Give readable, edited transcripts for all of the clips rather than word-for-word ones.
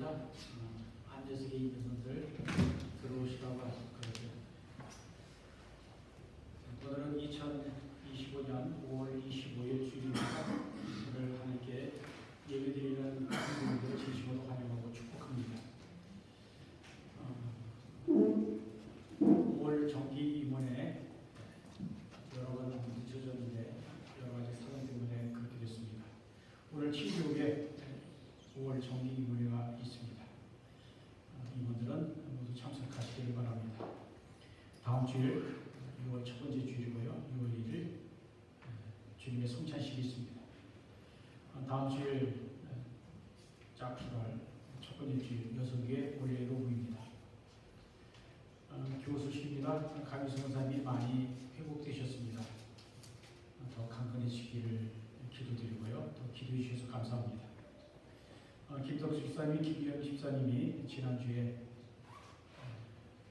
감사합니다. 앉아서 있는 분들 들어오시라고 그러죠. 오늘은 2025년 5월 25일 주일입니다. 오늘 하나님께 예배드리는 분들을 진심으로 환영하고 축복합니다. 5월 정기 임원회 여러 번 늦어졌는데 여러 가지 사정 때문에 그렇게 됐습니다. 오늘 7교에 5월 정기 임원회가 있습니다. 임원들은 모두 참석하시길 바랍니다. 다음 주일 6월 첫 번째 주일이고요. 6월 1일 주님의 성찬식이 있습니다. 다음 주일 짝수월 첫 번째 주일 여성의 올레로 모입니다. 교수십니다. 감리성사님이 많이 회복되셨습니다. 더 강건해지기를 기도드리고요. 또 기도해 주셔서 감사합니다. 김덕수 집사님, 김기현 집사님이 지난주에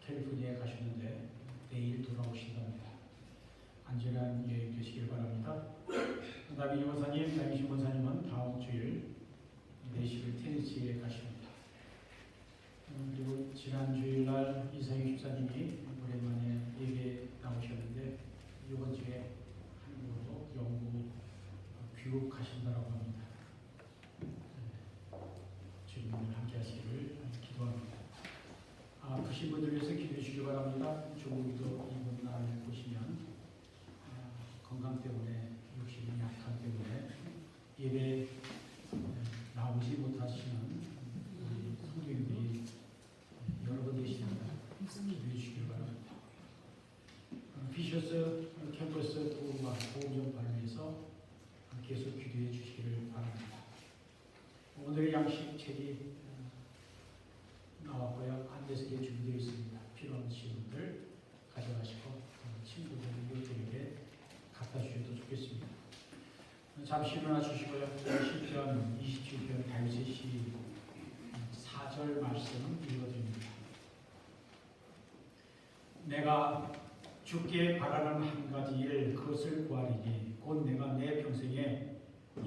캘리포니아에 가셨는데 내일 돌아오신답니다. 안전한 여행 되시길 바랍니다. 나비 여사님, 나미신 권사님은 다음 주일 4시를 테니스에 가십니다. 그리고 지난 주일날 이상희 집사님이 오랜만에 예배 나오셨는데 이번 주에 한국으로 영국 귀국하신다고 합니다. 주님을 함께 하시기를 기도합니다. 아프신 분들 위해서 기도해 주시기 바랍니다. 조국도 이번 날 보시면 건강 때문에 욕심이 약한 때문에 예배 나오지 못하시는 우리 성도님들이 여러 번 계십니다. 기도해 주시기 바랍니다. 피셔스 캠퍼스 도움과 보호전파를 위해서 계속 기도해 주시기를 바랍니다. 오늘의 양식책이 나왔고요. 안내석에 준비되어 있습니다. 필요한 질문들 가져가시고 친구들, 이웃들에게 갖다 주셔도 좋겠습니다. 잠시 일어나 주시고요. 시편 27편 다윗의 시 4절 말씀 읽어드립니다. 내가 주께 바라는 한 가지 일 그것을 구하리니 곧 내가 내 평생에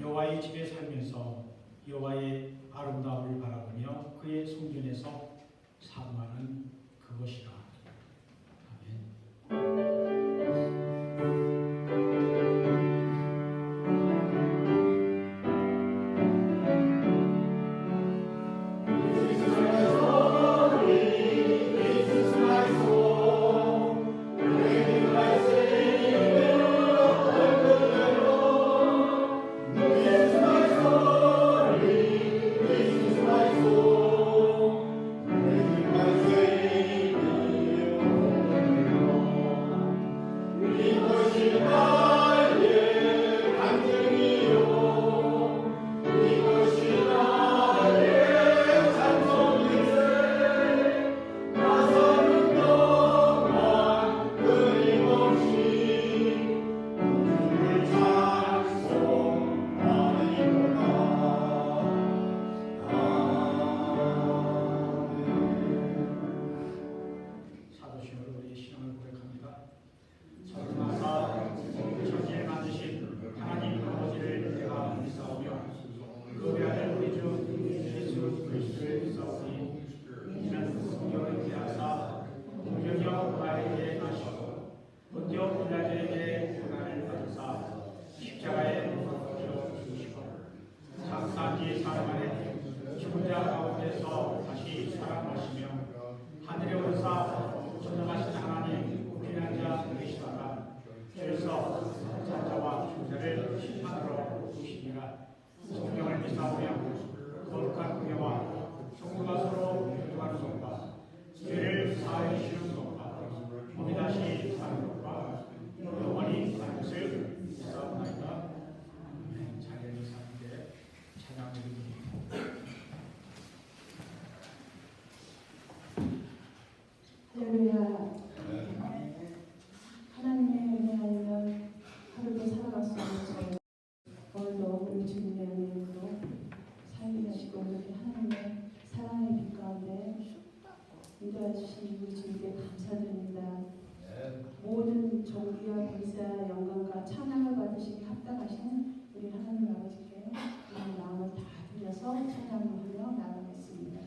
여호와의 집에 살면서 여호와의 아름다움을 바라보며 그의 성전에서 사모하는 그것이라. 아멘. 하나님의 은혜하여 하루도 살아갈 수 있는 오늘도 우리 주님의 은혜로 살게 하시고 우리 하나님의 사랑의 빛 가운데 인도해 주신 우리 주님께 감사드립니다. 모든 존귀와 권세와 영광과 찬양을 받으시기 합당하신 우리 하나님 아버지께 우리 마음을 다 드려서 찬양을 하며 나아가겠습니다.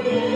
우리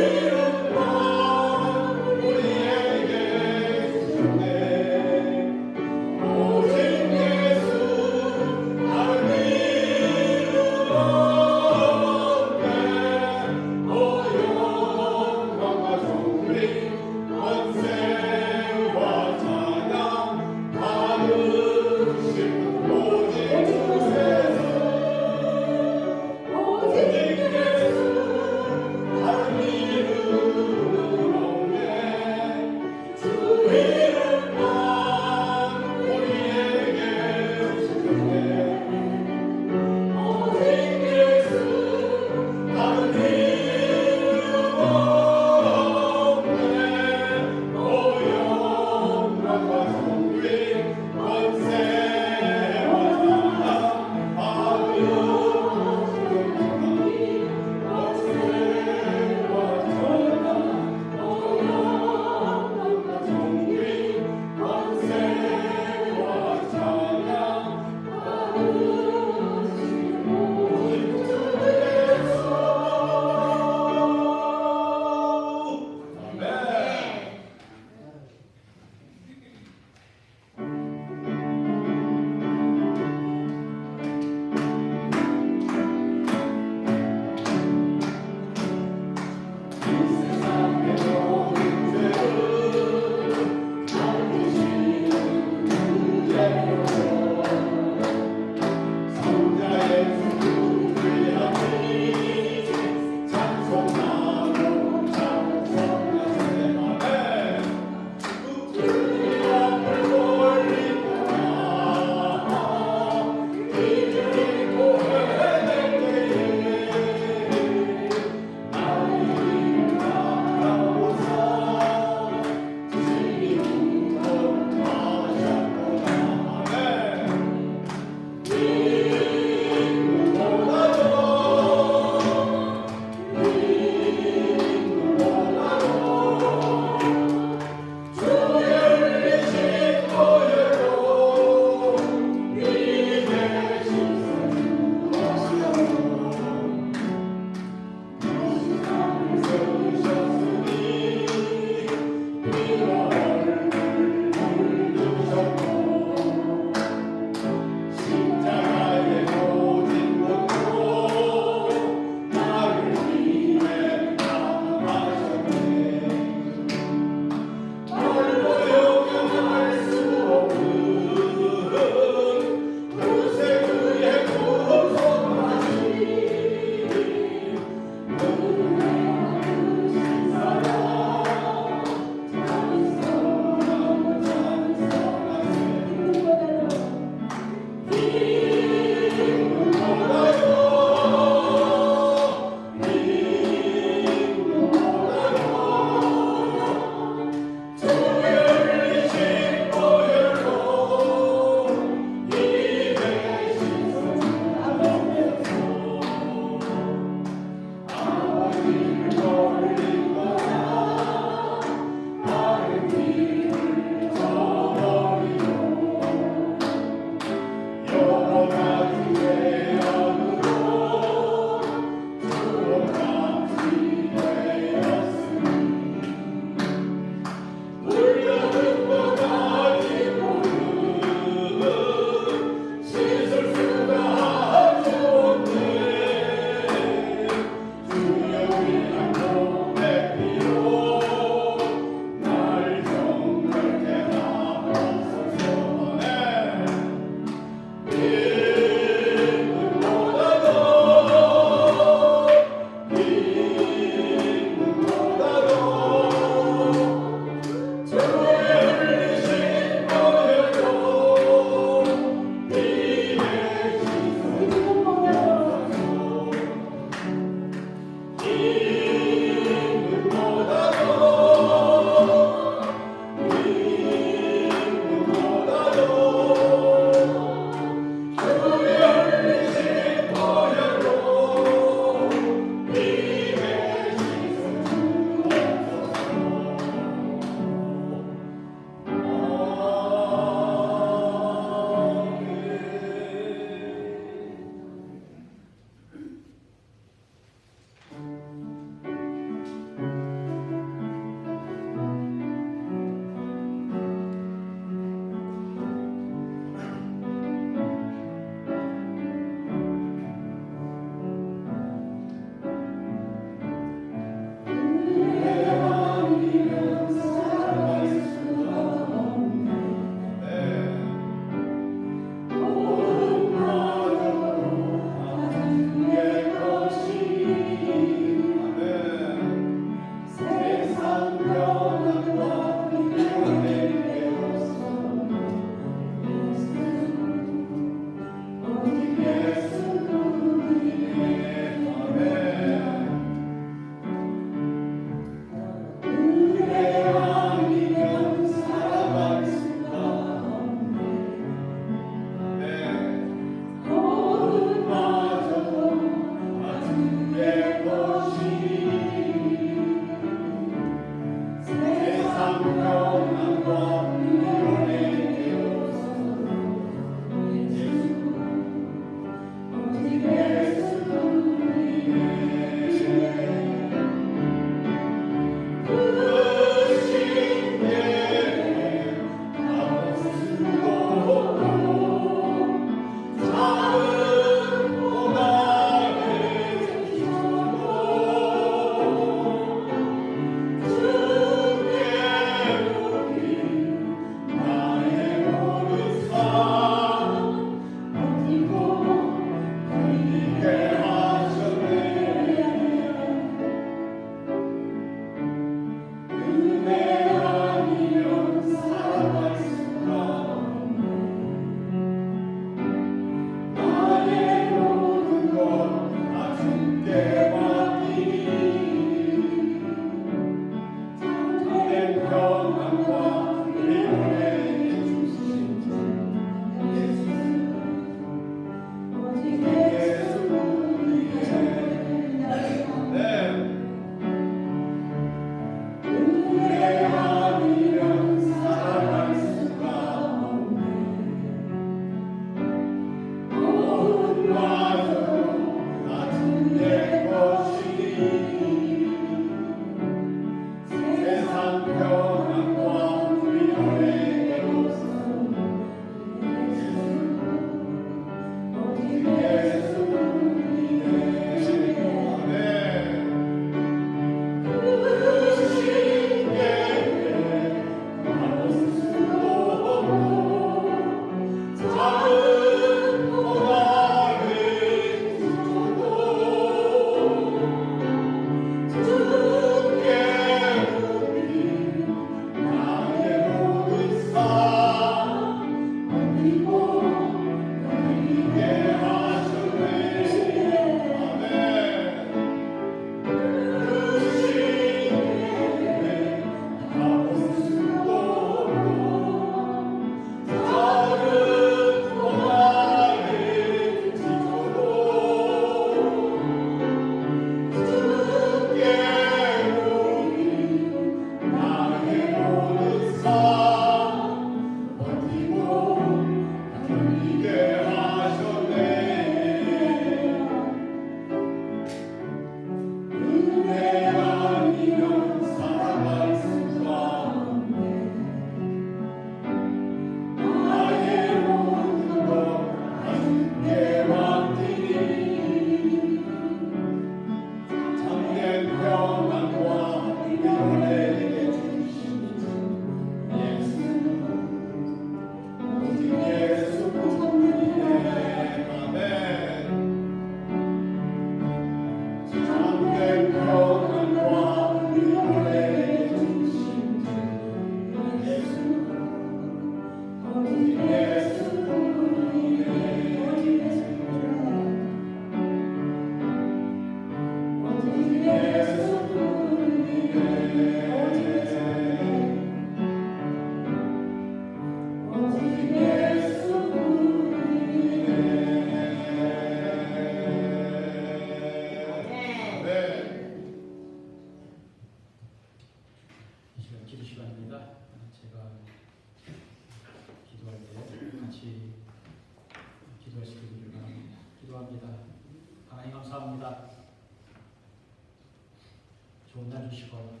좋은 날 주시고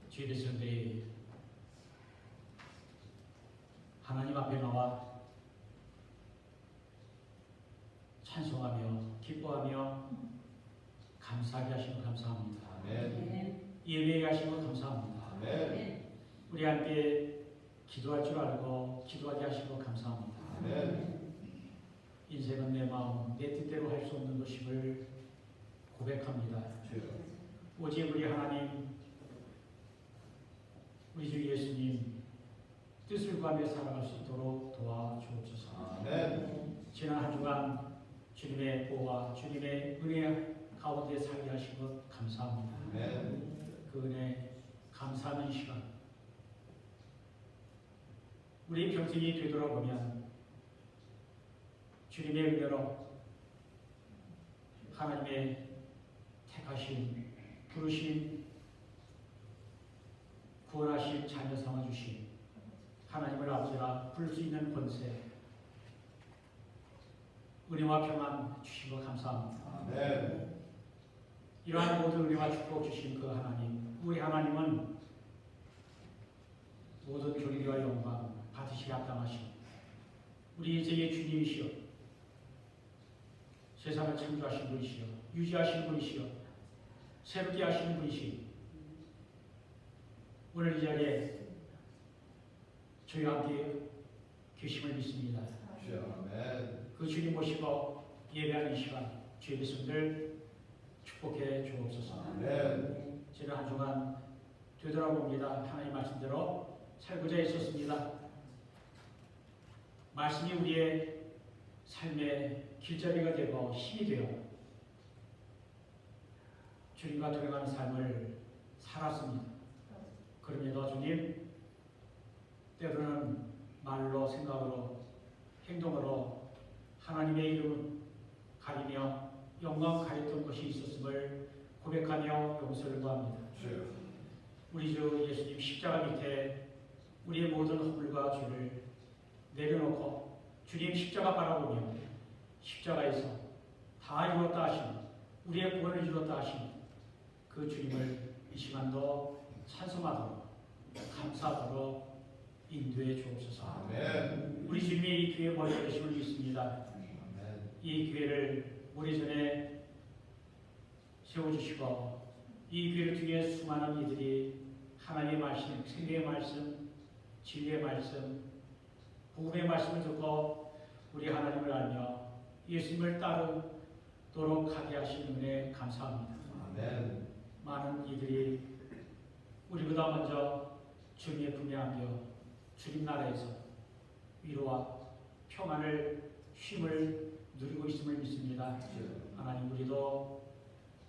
주의 백성들이 하나님 앞에 나와 찬송하며 기뻐하며 감사하게 하시고 감사합니다. 예배하게 하시고 감사합니다. 우리 함께 기도할 줄 알고 기도하게 하시고 감사합니다. 인생은 내 마음, 내 뜻대로 할 수 없는 것임을 고백합니다. 오직 우리 하나님, 우리 주 예수님 뜻을 구하며 살아갈 수 있도록 도와주옵소서. 지난 한 주간 주님의 보호와 주님의 은혜 가운데 살게 하신 것 감사합니다. 그 은혜 감사하는 시간, 우리 평생이 되돌아보면 주님의 은혜로 하나님의 택하신, 부르신, 구원하신 자녀 삼아주신 하나님을 아버지라 부를 수 있는 권세, 은혜와 평안 주신 것 감사합니다. 이러한 모든 은혜와 축복 주신 그 하나님, 우리 하나님은 모든 존귀와 영광 받으시기 합당하시오. 우리 인생의 주님이시오. 세상을 창조하신 분이시오. 유지하신 분이시오. 새롭게 하시는 분이시오. 오늘 이 자리에 저희와 함께 계심을 믿습니다. 그 주님 모시고 예배하는 시간, 주의 백성들 축복해 주옵소서. 아멘. 지난 한 주간 되돌아봅니다. 하나님 말씀대로 살고자 했었습니다. 말씀이 우리의 삶의 길잡이가 되고 힘이 되어 주님과 동행하는 삶을 살았습니다. 그럼에도 주님, 때로는 말로, 생각으로, 행동으로 하나님의 이름 가리며 영광 가렸던 것이 있었음을 고백하며 용서를 구합니다. 우리 주 예수님 십자가 밑에 우리의 모든 허물과 죄를 내려놓고 주님 십자가 바라보며 십자가에서 다 이루었다 하신, 우리의 구원을 이루었다 하신 그 주님을 이 시간도 찬송하도록 감사하도록 인도해 주옵소서. 아멘. 우리 주님이 이 교회 머리 되심을 믿습니다. 아멘. 이 교회를 오래전에 세워주시고 이 교회를 통해 수많은 이들이 하나님의 말씀, 생명의 말씀, 진리의 말씀, 복음의 말씀을 듣고 우리 하나님을 알며 예수님을 따르도록 하게 하신 은혜 감사합니다. 아멘. 많은 이들이 우리보다 먼저 주님의 품에 안겨 주님 나라에서 위로와 평안을 쉼을 누리고 있음을 믿습니다. 하나님, 우리도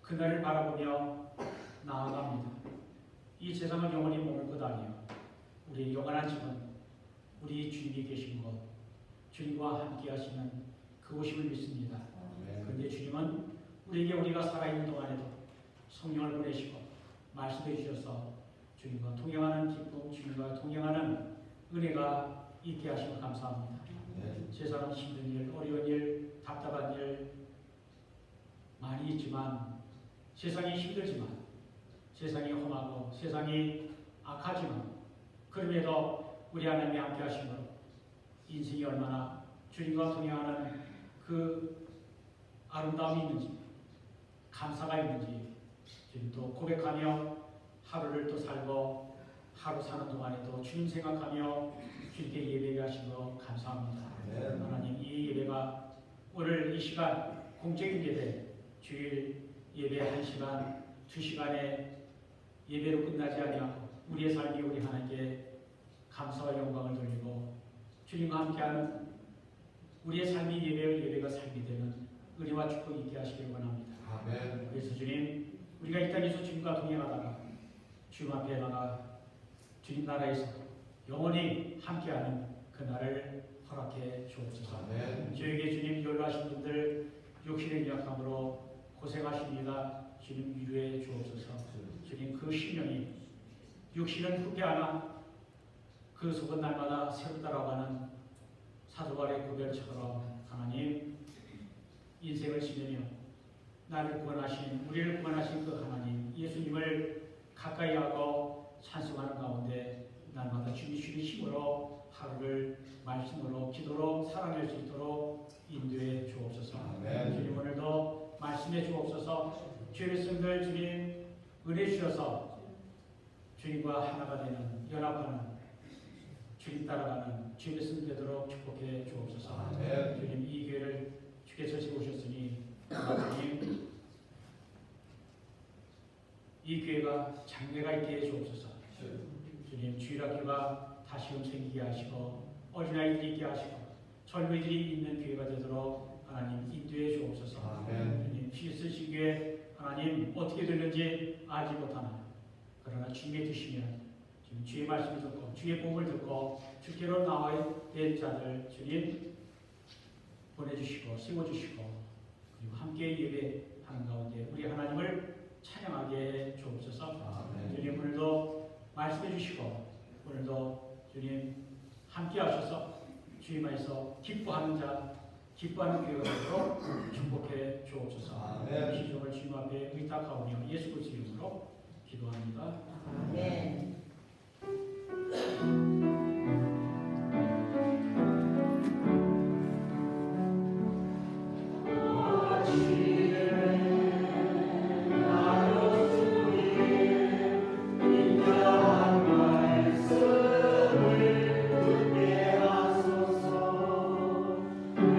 그날을 바라보며 나아갑니다. 이 세상은 영원히 머물 것 아니요 우리의 영원한 집은 우리 주님이 계신 곳, 주님과 함께 하시는 그곳임을 믿습니다. 그런데 주님은 우리에게 우리가 살아있는 동안에도 성령을 보내시고 말씀해 주셔서 주님과 동행하는 기쁨, 주님과 동행하는 은혜가 있게 하시고 감사합니다. 세상은 힘든 일, 어려운 일, 답답한 일 많이 있지만, 세상이 힘들지만, 세상이 험하고 세상이 악하지만, 그럼에도 우리 하나님이 함께 하심으로 인생이 얼마나 주님과 동행하는 그 아름다움이 있는지, 감사가 있는지 지금도 고백하며 하루를 또 살고, 하루 사는 동안에도 주님 생각하며 주님께 예배하게 하신 거 감사합니다. 하나님, 이 예배가 오늘 이 시간 공적인 예배, 주일 예배 1시간, 2시간의 예배로 끝나지 아니하고 우리의 삶이 우리 하나님께 감사와 영광을 돌리고 주님과 함께하는 우리의 삶이 예배가 삶이 되는 은혜와 축복 있게 하시길 원합니다. 아멘. 그래서 주님, 우리가 이 땅에서 주님과 동행하다가 주님 앞에 나가 주님 나라에서 영원히 함께하는 그날을 허락해 주옵소서. 아멘. 저에게 주님 연로하신 분들 육신의 약함으로 고생하십니다. 주님 위로해 주옵소서. 주님, 그 심령이 육신은 후패하나 그 속은 날마다 새롭다라고 하는 사도발의 고백처럼 하나님, 인생을 지내며 나를 구원하신, 우리를 구원하신 그 하나님 예수님을 가까이 하고 찬송하는 가운데 날마다 주님 힘으로 하루를 말씀으로 기도로 살아낼 수 있도록 인도해 주옵소서. 아멘. 주님, 오늘도 말씀해 주옵소서. 주의 백성들 주님 은혜 주셔서 주님과 하나가 되는, 연합하는, 주님 따라가는 주의 백성 되도록 축복해 주옵소서. 아멘. 주님, 이 교회를 주께서 세우셨으니 주님, 이 교회가 장래가 있게 해 주옵소서. 주님, 주일학교가 다시금 생기게 하시고 어린아이들이 있게 하시고 젊은이들이 있는 교회가 되도록 하나님 인도해 주옵소서. 아멘. 주님, 필수 시기에 하나님 어떻게 되는지 알지 못하나 그러나 주님의 드시면 주님 주의 말씀을 듣고 주의 복을 듣고 주께로 나와야 될 자들 주님 보내주시고 세워주시고 그리고 함께 예배하는 가운데 우리 하나님을 찬양하게 해 주옵소서. 아멘. 주님, 오늘도 말씀해 주시고 오늘도 주님 함께 하셔서 주님 안에서 기뻐하는 자, 기뻐하는 교회가 되도록 축복해 주옵소서. 아멘. 이 시종을 주님 앞에 의탁하오며 예수 그리스도 이름으로 기도합니다. 아멘.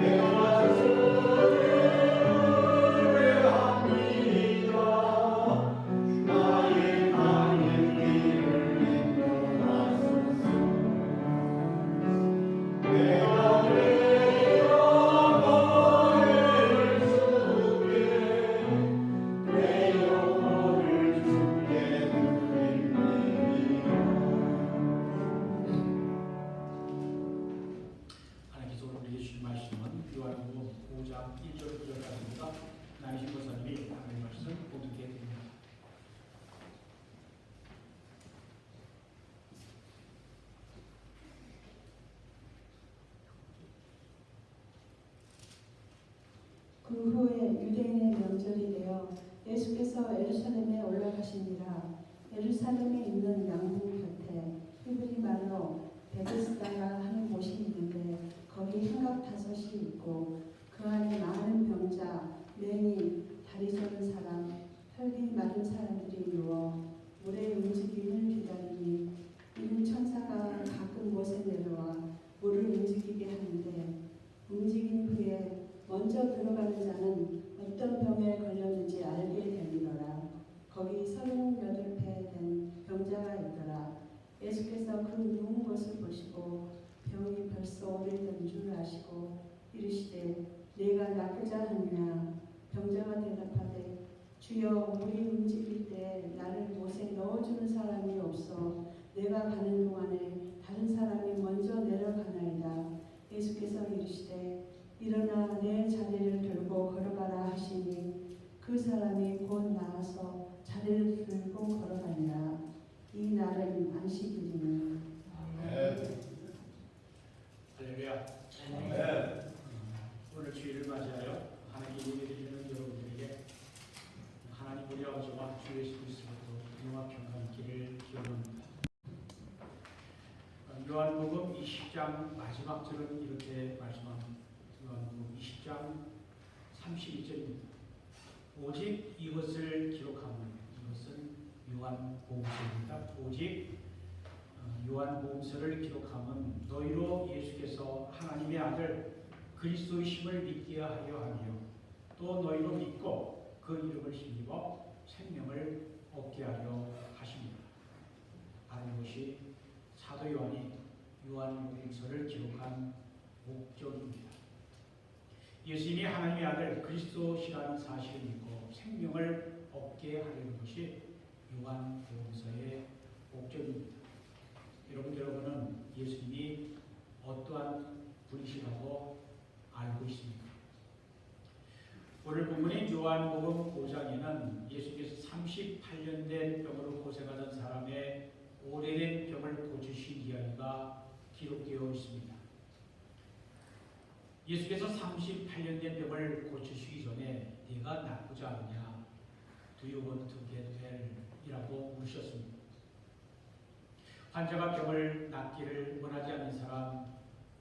내가 주를 합니다. 계절이 되어 예수께서 예루살렘에 올라가시니라. 예루살렘에 있는 양문 곁에 히브리 말로 베데스다라 하는 곳이 있는데 거기 한각 다섯이 있고 그 안에 많은 병자, 맹인, 다리 저는 사람, 혈기 많은 사람들이 누워 물의 움직임을 기다리니 이는 천사가 가끔 못에 내려와 물을 움직이게 하는데 움직인 후에 먼저 들어가는 자는 어떤 병에 걸렸는지 알게 되리로라. 거기 38배 된 병자가 있더라. 예수께서 그 누운 것을 보시고 병이 벌써 오래된 줄 아시고 이르시되 내가 낫고자 하느냐. 병자가 대답하되 주여 물이 움직일 때 나를 못에 넣어주는 사람이 없어 내가 가는 동안에 다른 사람이 먼저 내려가나이다. 예수께서 이르시되 일어나 내 자리를 들고 걸어가라 하시니 그 사람이 곧 나와서 자리를 들고 걸어가니라. 이 날은 안식일이니. 아멘. 할렐루야. 아멘. 오늘 주일을 맞이하여 하나님께 예배드리는 여러분들에게 하나님 우리 아버지와 주 예수 그리스도로 은혜와 평강 있기를 기원합니다. 요한복음 20장 마지막 절은 이렇게 말씀합니다. 요한복음 20장 32절입니다. 오직 이것을 기록하면 이것은 요한복음서입니다. 오직 요한복음서를 기록하면 너희로 예수께서 하나님의 아들 그리스도이심을 믿게 하려 하며 또 너희로 믿고 그 이름을 힘입어 생명을 얻게 하려 하십니다. 하는 것이 사도 요한이 요한복음서를 기록한 목적입니다. 예수님이 하나님의 아들 그리스도시라는 사실을 믿고 생명을 얻게 하려는 것이 요한복음서의 목적입니다. 여러분은 예수님이 어떠한 분이시라고 알고 있습니까? 오늘 본문인 요한복음 5장에는 예수께서 38년 된 병으로 고생하던 사람의 오래된 병을 고치신 이야기가 기록되어 있습니다. 예수께서 38년 된 병을 고치시기 전에 네가 낫고자 하느냐? Do you want to get well? 이라고 물으셨습니다. 환자가 병을 낫기를 원하지 않는 사람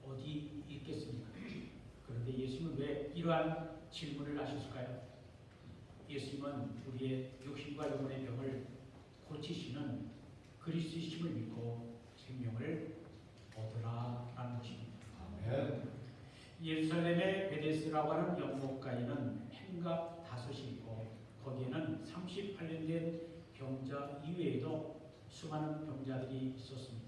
어디 있겠습니까? 그런데 예수님은 왜 이러한 질문을 하셨을까요? 예수님은 우리의 육신과 영혼의 병을 고치시는 그리스도이심을 믿고 생명을 얻으라라는 것입니다. 아멘. 예루살렘의 베데스라고 하는 연못가에는 행각 5이 있고 거기에는 38년 된 병자 이외에도 수많은 병자들이 있었습니다.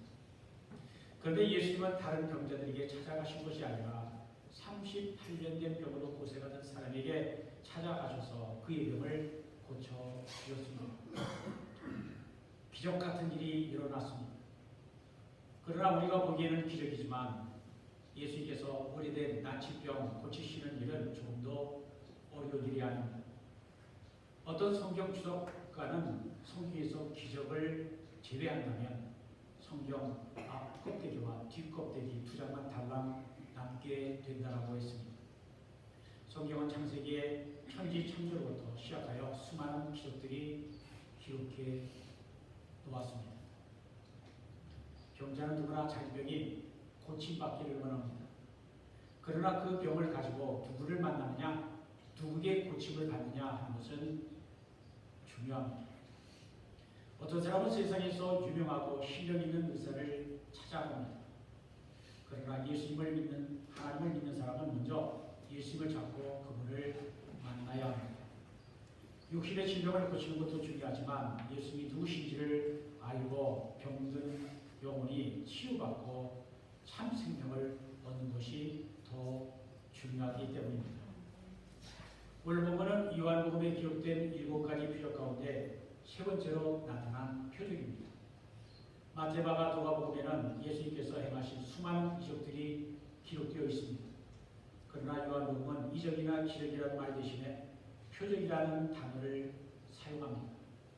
그런데 예수님은 다른 병자들에게 찾아가신 것이 아니라 38년 된 병으로 고생하던 사람에게 찾아가셔서 그의 병을 고쳐주셨습니다. 기적 같은 일이 일어났습니다. 그러나 우리가 보기에는 기적이지만 예수님께서 오래된 난치병 고치시는 일은 좀 더 어려운 일이 아닙니다. 어떤 성경 주석가는 성경에서 기적을 제외한다면 성경 앞 껍데기와 뒷 껍데기 2장만 달랑 남게 된다고 했습니다. 성경은 창세기의 천지 창조로부터 시작하여 수많은 기적들이 기록해 놓았습니다. 병자는 누구나 자기 병이 고침받기를 원합니다. 그러나 그 병을 가지고 누구를 만나느냐, 누구에게 고침을 받느냐 하는 것은 중요합니다. 어떤 사람은 세상에서 유명하고 실력 있는 의사를 찾아갑니다. 그러나 예수님을 믿는, 하나님을 믿는 사람은 먼저 예수님을 잡고 그분을 만나야 합니다. 육신의 질병을 고치는 것도 중요하지만 예수님이 누구신지를 알고 병든 영혼이 치유받고 참 생명을 얻는 것이 더 중요하기 때문입니다. 오늘 본문은 요한복음에 기록된 7가지 표적 가운데 세 번째로 나타난 표적입니다. 마태, 마가, 누가복음에는 예수님께서 행하신 수많은 이적들이 기록되어 있습니다. 그러나 요한복음은 이적이나 기적이라는 말 대신에 표적이라는 단어를 사용합니다.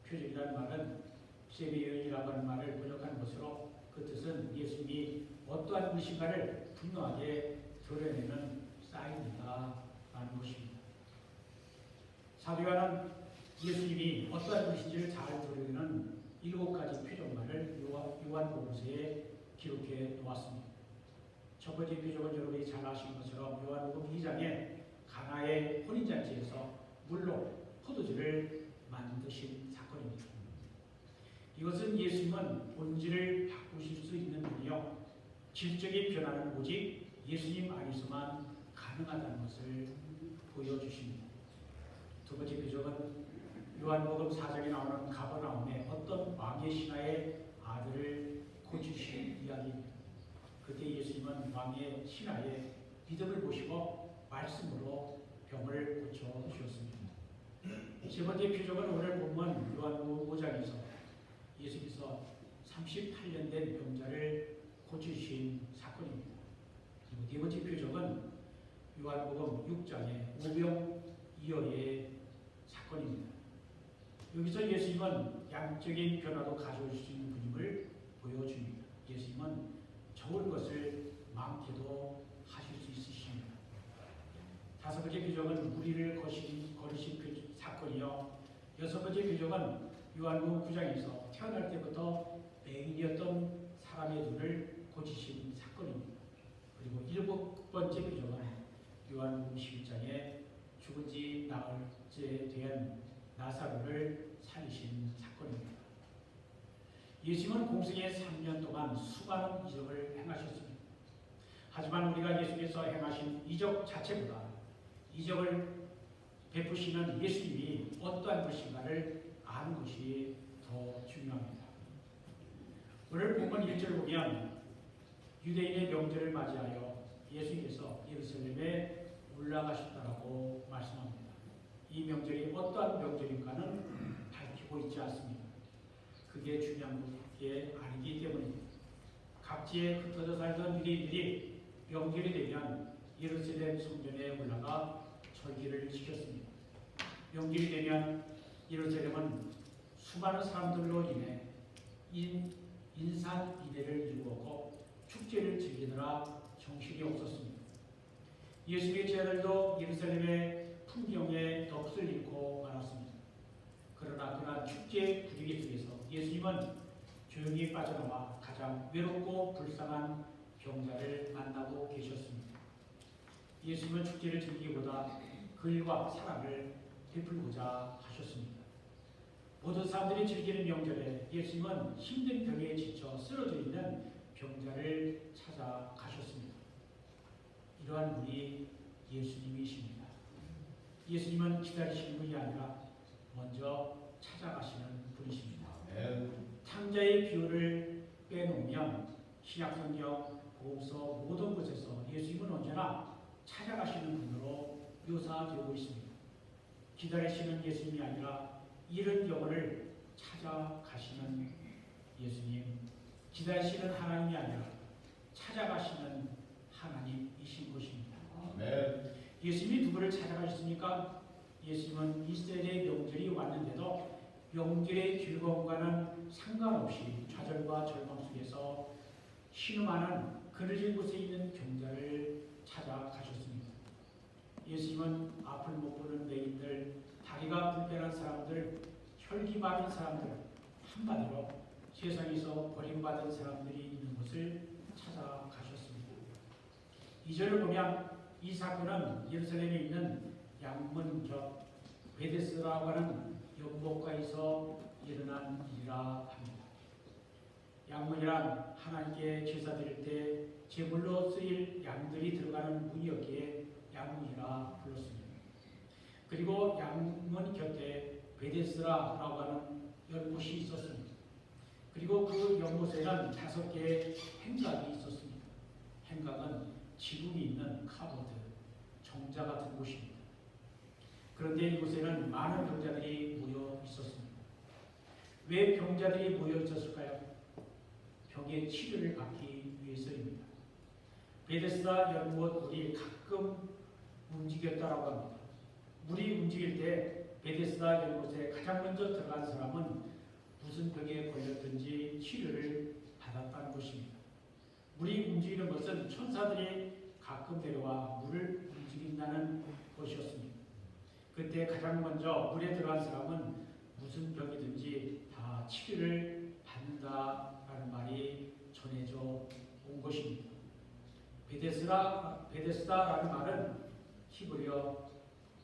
표적이라는 말은 세미요인이라고 하는 말을 번역한 것으로 그 뜻은 예수님이 어떠한 분이신가를 분명하게 드러내는 사인이다 라는 것입니다. 사도 요한은 예수님이 어떠한 분이신지를 잘 드러내는 7가지 표적만을 요한복음서에 기록해 놓았습니다. 첫 번째 표적은 여러분이 잘 아시는 것처럼 요한복음 2장에 가나의 혼인잔치에서 물로 포도주를 만드신 사건입니다. 이것은 예수님은 본질을 바꾸실 수 있는 분이요 질적인 변화는 오직 예수님 안에서만 가능하다는 것을 보여주십니다. 두 번째 표적은 요한복음 4장에 나오는 가버나움에 어떤 왕의 신하의 아들을 고치신 이야기입니다. 그때 예수님은 왕의 신하의 믿음을 보시고 말씀으로 병을 고쳐주셨습니다. 세 번째 표적은 오늘 본문 요한복음 5장에서 예수께서 38년 된 병자를 고치신 사건입니다. 그리고 네 번째 표적은 요한복음 6장의 오병이어의 사건입니다. 여기서 예수님은 양적인 변화도 가져올 수 있는 분임을 보여줍니다. 예수님은 적은 것을 많게도 하실 수 있으십니다. 다섯 번째 표적은 무리를 거르신 사건이요. 여섯 번째 표적은 요한복음 9장에서 태어날 때부터 맹인이었던 사람의 눈을 고치신 사건입니다. 그리고 일곱 번째 표적은 요한복음 11장에 죽은 지 나흘째 된 나사로를 살리신 사건입니다. 예수님은 공생의 3년 동안 수많은 이적을 행하셨습니다. 하지만 우리가 예수께서 행하신 이적 자체보다 이적을 베푸시는 예수님이 어떠한 것인가를 아는 것이 더 중요합니다. 오늘 본문 1절 보면 유대인의 명절을 맞이하여 예수님께서 예루살렘에 올라가셨다라고 말씀합니다. 이 명절이 어떠한 명절인가는 밝히고 있지 않습니다. 그게 중요한 게 아니기 때문입니다. 각지에 흩어져 살던 유대인들이 명절이 되면 예루살렘 성전에 올라가 절기를 지켰습니다. 명절이 되면 예루살렘은 수많은 사람들로 인해 인산인해를 이루었고 축제를 즐기느라 정신이 없었습니다. 예수님의 제자들도 예루살렘의 풍경에 넋을 잃고 말았습니다. 그러나 그날 축제 분위기 속에서 예수님은 조용히 빠져나와 가장 외롭고 불쌍한 병자를 만나고 계셨습니다. 예수님은 축제를 즐기기보다 글과 사랑을 베풀고자 하셨습니다. 모든 사람들이 즐기는 명절에 예수님은 힘든 병에 지쳐 쓰러져 있는 병자를 찾아가셨습니다. 이러한 분이 예수님이십니다. 예수님은 기다리시는 분이 아니라 먼저 찾아가시는 분이십니다. 탕자의 비유를 빼놓으면 신약성경, 복음서 모든 곳에서 예수님은 언제나 찾아가시는 분으로 묘사되고 있습니다. 기다리시는 예수님이 아니라 잃은 영혼을 찾아가시는 예수님, 기다리시는 하나님이 아니라 찾아가시는 하나님이신 것입니다. 예수님이 누구를 찾아가셨습니까? 예수님은 이스라엘의 명절이 왔는데도 명절의 즐거움과는 상관없이 좌절과 절망 속에서 신음하는 그늘진 곳에 있는 병자를 찾아가셨습니다. 예수님은 앞을 못 보는 맹인들, 다리가 불편한 사람들, 혈기 많은 사람들, 한마디로 세상에서 버림받은 사람들이 있는 곳을 찾아가셨습니다. 2절을 보면 이 사건은 예루살렘에 있는 양문 곁 베데스라고 하는 연못가에서 일어난 일이라 합니다. 양문이란 하나님께 제사 드릴 때 제물로 쓰일 양들이 들어가는 문이었기에 양문이라 불렀습니다. 그리고 양문 곁에 베데스라라고 하는 연못이 있었습니다. 그리고 그 연못에는 5개의 행각이 있었습니다. 행각은 지붕이 있는 카보드, 정자 같은 곳입니다. 그런데 이곳에는 많은 병자들이 모여 있었습니다. 왜 병자들이 모여 있었을까요? 병의 치료를 받기 위해서입니다. 베데스다 연못 물이 가끔 움직였다라고 합니다. 물이 움직일 때 베데스다 연못에 가장 먼저 들어간 사람은 무슨 병에 걸렸든지 치료를 받았다는 것입니다. 물이 움직이는 것은 천사들이 가끔 내려와 물을 움직인다는 것이었습니다. 그때 가장 먼저 물에 들어간 사람은 무슨 병이든지 다 치료를 받는다라는 말이 전해져 온 것입니다. 베데스다라는 말은 히브리어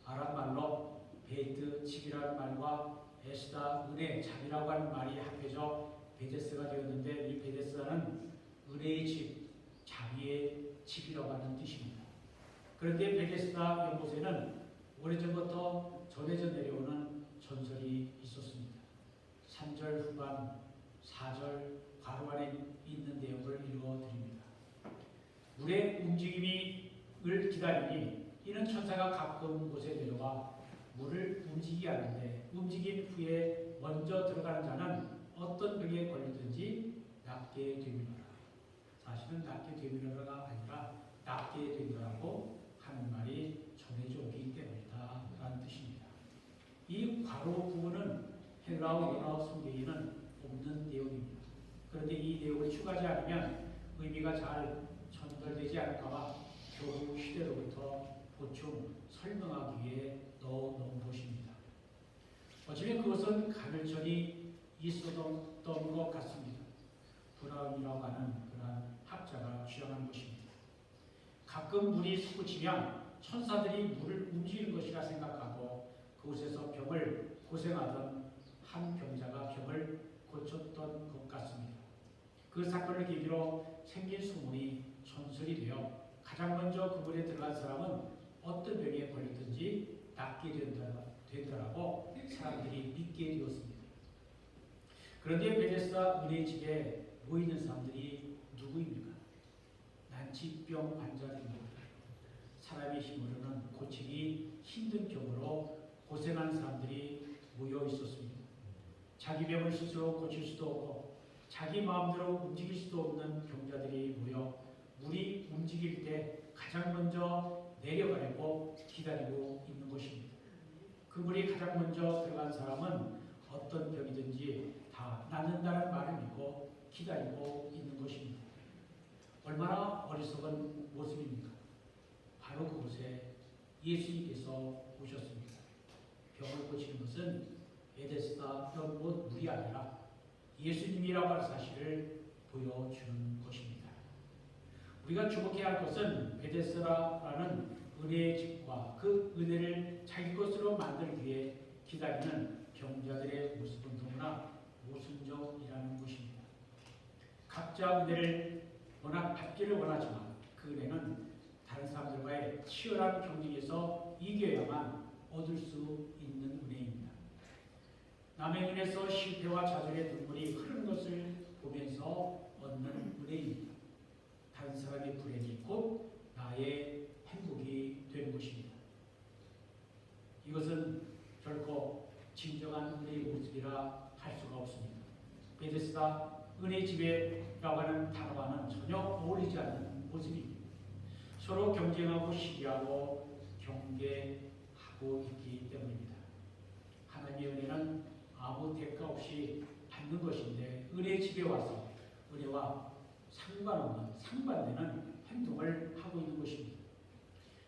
아랍말로 베트 집이라는 말과 에스다 은혜 잡이라고 하는 말이 합해져 베데스가 되었는데 이 베데스다는 은혜의 집, 자비의 집이라고 하는 뜻입니다. 그런데 베데스다 연못에는 오래전부터 전해져 내려오는 전설이 있었습니다. 3절 후반, 4절 바로 안에 있는 내용을 읽어드립니다. 물의 움직임을 기다리니 이는 천사가 가까운 곳에 내려와 물을 움직이게 하는데 움직인 후에 먼저 들어가는 자는 어떤 병에 걸리든지 낫게 되느니라. 사실은 낫게 되느니라가 아니라 낫게 되느라고 하는 말이 전해져 오기 때문이다 라는 뜻입니다. 이 괄호 부분은 헬라어 원어 성경에는 없는 내용입니다. 그런데 이 내용을 추가하지 않으면 의미가 잘 전달되지 않을까봐 교부 시대로부터 보충 설명하기 위해 넣어놓은 것입니다. 어쩌면 그것은 가면천이 있었던 것 같습니다. 브라운이라고 하는 그러한 학자가 주장한 것입니다. 가끔 물이 솟구치면 천사들이 물을 움직이는 것이라 생각하고 그곳에서 병을 고생하던 한 병자가 병을 고쳤던 것 같습니다. 그 사건을 계기로 생긴 소문이 전설이 되어 가장 먼저 그 물에 들어간 사람은 어떤 병에 걸리든지 낫게 된다라고 사람들이 믿게 되었습니다. 그런데 베데스다 은혜의 집에 모이는 사람들이 누구입니까? 난치병 환자들입니다. 사람의 힘으로는 고치기 힘든 병으로 고생하는 사람들이 모여 있었습니다. 자기 병을 스스로 고칠 수도 없고 자기 마음대로 움직일 수도 없는 병자들이 모여 물이 움직일 때 가장 먼저 내려가려고 기다리고 있는 것입니다. 그 물이 가장 먼저 들어간 사람은 어떤 병이든지 다 낫는다는 말을 믿고 기다리고 있는 것입니다. 얼마나 어리석은 모습입니까? 바로 그곳에 예수님께서 오셨습니다. 병을 고치는 것은 베데스다 연못 물이 아니라 예수님이라고 하는 사실을 보여주는 것입니다. 우리가 주목해야 할 것은 베데스다라는 은혜의 집과 그 은혜를 자기 것으로 만들기 위해 기다리는 병자들의 모습은 너무나 모순적이라는 것입니다. 각자 은혜를 워낙 받기를 원하지만 그 은혜는 다른 사람들과의 치열한 경쟁에서 이겨야만 얻을 수 있는 은혜입니다. 남의 눈에서 실패와 좌절의 눈물이 흐르는 것을 보면서 얻는 은혜입니다. 다른 사람의 불행이 곧 나의 행복이 되는 것입니다. 이것은 결코 진정한 은혜의 모습이라 할 수가 없습니다. 베데스다 은혜 집에라고 하는 단어와는 전혀 어울리지 않는 모습입니다. 서로 경쟁하고 시기하고 경계하고 있기 때문입니다. 하나님의 은혜는 아무 대가 없이 받는 것인데 은혜 집에 와서 은혜와 상관없는 상반되는 행동을 하고 있는 것입니다.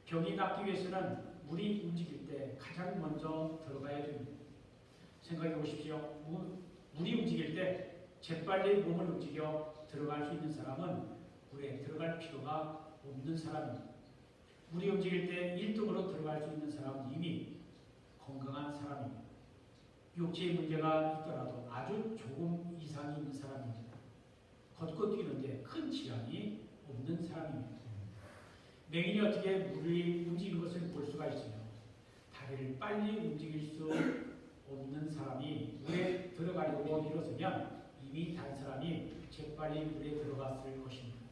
병이 낫기 위해서는 물이 움직일 때 가장 먼저 들어가야 됩니다. 생각해 보십시오. 물이 움직일 때 재빨리 몸을 움직여 들어갈 수 있는 사람은 물에 들어갈 필요가 없는 사람입니다. 물이 움직일 때 1등으로 들어갈 수 있는 사람은 이미 건강한 사람입니다. 육체의 문제가 있더라도 아주 조금 이상이 있는 사람입니다. 걷고 뛰는데 큰 질환이 없는 사람입니다. 맹인이 어떻게 물이 움직이는 것을 볼 수가 있으며 다리를 빨리 움직일 수 없는 사람이 물에 들어가려고 일어서면 이미 다른 사람이 재빨리 물에 들어갔을 것입니다.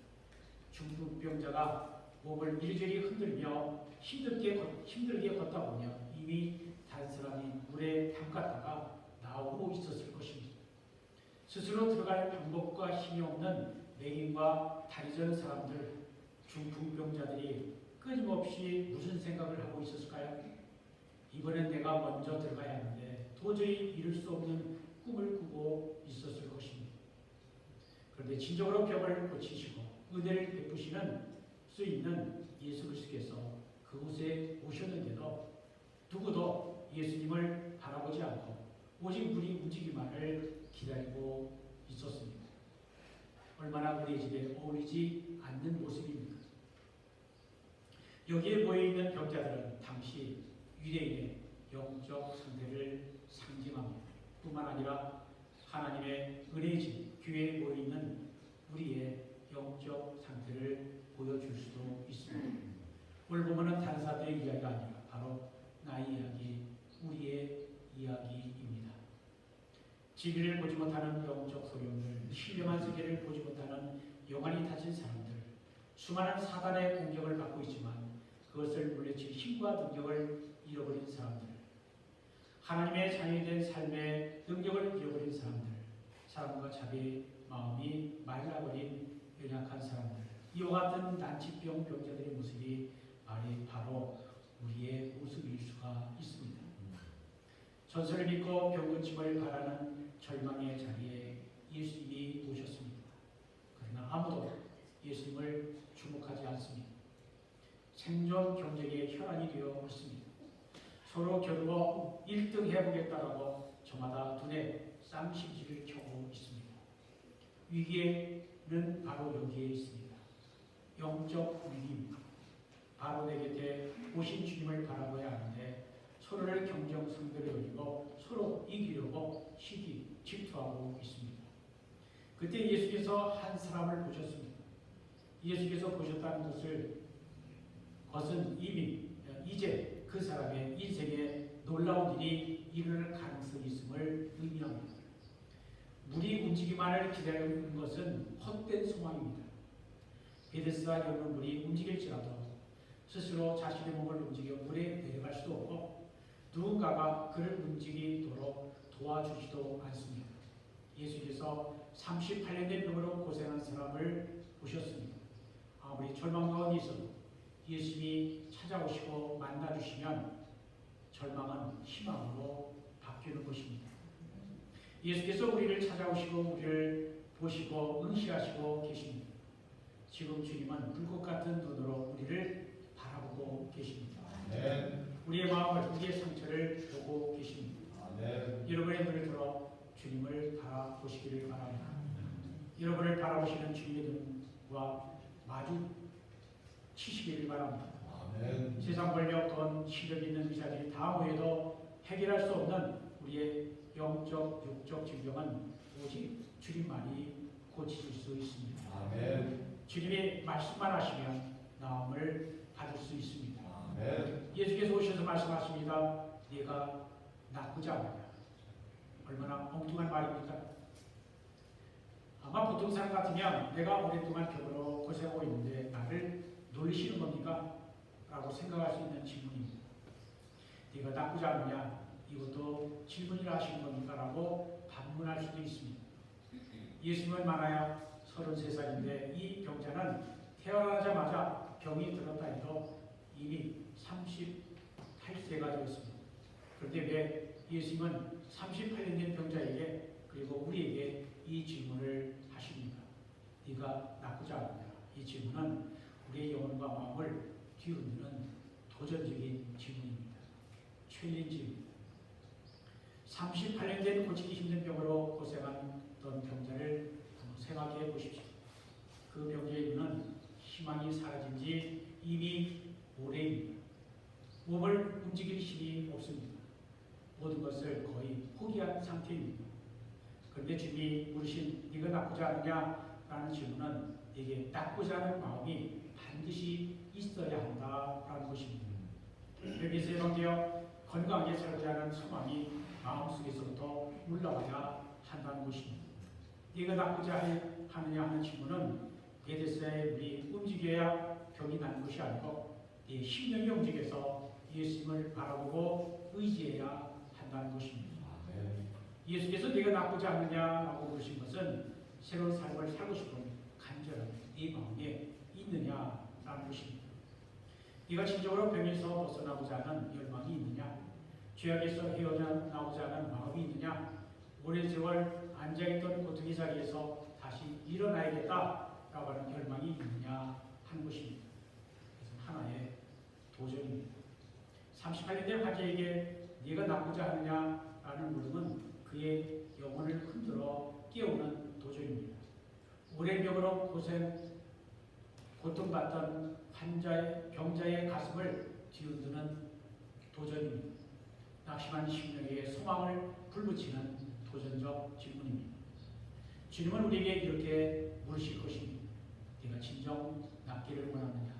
중풍병자가 몸을 이리저리 흔들며 힘들게 걷다 보면 이미 다른 사람이 물에 담갔다가 나오고 있었을 것입니다. 스스로 들어갈 방법과 힘이 없는 맹인과 다리 저는 사람들, 중풍병자들이 끊임없이 무슨 생각을 하고 있었을까요? 이번엔 내가 먼저 들어가야 하는데 도저히 이룰 수 없는 꿈을 꾸고 있었을 것입니다. 그런데 진정으로 병을 고치시고 은혜를 베푸시는 수 있는 예수 그리스도께서 그곳에 오셨는데도 누구도 예수님을 바라보지 않고 오직 우리 움직임만을 기다리고 있었습니다. 얼마나 우리 집에 어울리지 않는 모습입니까? 여기에 모여있는 병자들은 당시 유대인의 영적 상태를 상징합니다. 뿐만 아니라 하나님의 은혜의 집, 교회에 모여있는 우리의 영적 상태를 보여줄 수도 있습니다. 오늘 보면은 다른 사람들의 이야기가 아니라 바로 나의 이야기, 우리의 이야기입니다. 진리를 보지 못하는 영적 소경들, 신령한 세계를 보지 못하는 영안이 다친 사람들, 수많은 사단의 공격을 받고 있지만 그것을 물리칠 힘과 능력을 잃어버린 사람들, 하나님의 자녀이 된 삶의 능력을 잃어버린 사람들, 사람과 자기의 마음이 말라버린 연약한 사람들, 이와 같은 난치병 병자들의 모습이 바로 우리의 모습일 수가 있습니다. 전설을 믿고 병고침을 바라는 절망의 자리에 예수님이 오셨습니다. 그러나 아무도 예수님을 주목하지 않습니다. 생존 경쟁의 혈안이 되어 있습니다. 서로 겨루어 1등 해보겠다라고 저마다 눈에 쌍시지를 켜고 있습니다. 위기에는 바로 여기에 있습니다. 영적 위기입니다. 바로 내 곁에 오신 주님을 바라봐야 하는데 서로를 경쟁 상대로 여기고 서로 이기려고 질투하고 있습니다. 그때 예수께서 한 사람을 보셨습니다. 예수께서 보셨다는 것은 이미 이제 그 사람의 인생에 놀라운 일이 일어날 가능성이 있음을 의미합니다. 물이 움직이만을 기다리는 것은 헛된 소망입니다. 베데스다 여러 물이 움직일지라도 스스로 자신의 몸을 움직여 물에 내려갈 수도 없고 누군가가 그를 움직이도록 도와주지도 않습니다. 예수께서 38년 된 병으로 고생한 사람을 보셨습니다. 아무리 절망 가운데 있어도 예수님이 찾아오시고 만나주시면 절망은 희망으로 바뀌는 것입니다. 예수께서 우리를 찾아오시고 우리를 보시고 응시하시고 계십니다. 지금 주님은 불꽃 같은 눈으로 우리를 바라보고 계십니다. 아멘. 우리의 마음을, 우리의 상처를 보고 계십니다. 아멘. 여러분의 눈을 들어 주님을 바라보시기를 바랍니다. 여러분을 바라보시는 주님의 눈과 마주치시기를 바랍니다. 아멘. 세상 권력, 돈, 실력 있는 의사들이 다 모여도 해결할 수 없는 우리의 영적, 육적 질병은 오직 주님만이 고치실 수 있습니다. 아멘. 주님이 말씀만 하시면 나음을 받을 수 있습니다. 아멘. 예수께서 오셔서 말씀하십니다. 네가 나쁘지 않느냐. 얼마나 엉뚱한 말입니까? 아마 보통 사람 같으면 내가 오랫동안 병으로 고생하고 있는데 나를 놀리시는 겁니까? 라고 생각할 수 있는 질문입니다. 네가 나쁘지 않느냐? 이것도 질문이라 하시는 겁니까? 라고 반문할 수도 있습니다. 예수님은 많아야 33살인데 이 병자는 태어나자마자 병이 들었다 해도 이미 38세가 되었습니다. 그런데 왜 예수님은 38년 된 병자에게 그리고 우리에게 이 질문을 하십니까? 네가 나쁘지 않느냐? 이 질문은 우리의 영혼과 마음을 뒤흔드는 도전적인 질문입니다. 챌린지입니다. 38년 된 고치기 힘든 병으로 고생하던 병자를 한번 생각해 보십시오. 그 병자의 눈은 희망이 사라진 지 이미 오래입니다. 몸을 움직일 힘이 없습니다. 모든 것을 거의 포기한 상태입니다. 그런데 주님이 물으신 네가 나쁘지 않느냐? 라는 질문은 이게 나쁘지 않은 마음이 반드시 있어야 한다라는 것입니다. 여기서 이런게요, 건강하게 살고자 하는 소망이 마음속에서부터 올라와야 한다는 것입니다. 네가 나쁘지 않느냐 하는 질문은 베데스다의 물이 움직여야 병이 나는 것이 아니고 네 심령이 움직여서 예수님을 바라보고 의지해야 한다는 것입니다. 아멘. 예수께서 네가 나쁘지 않느냐라고 물으신 것은 새로운 삶을 살고 싶은 간절한 네 마음에 있느냐라는 것입니다. 네가 진정으로 병에서 벗어나고자 하는 열망이 있느냐? 죄악에서 헤어나오자 하는 마음이 있느냐? 오랜 세월 앉아있던 고통의 자리에서 다시 일어나야겠다라고 하는 열망이 있느냐 하는 것입니다. 그래서 하나의 도전입니다. 38년 화제에게 네가 낫고자 하느냐라는 물음은 그의 영혼을 흔들어 깨우는 도전입니다. 오랜 병으로 고통받던 병자의 가슴을 뒤흔드는 도전입니다. 낙심한 심령에게 소망을 불붙이는 도전적 질문입니다. 주님은 우리에게 이렇게 물으실 것입니다. 네가 진정 낫기를 원하느냐?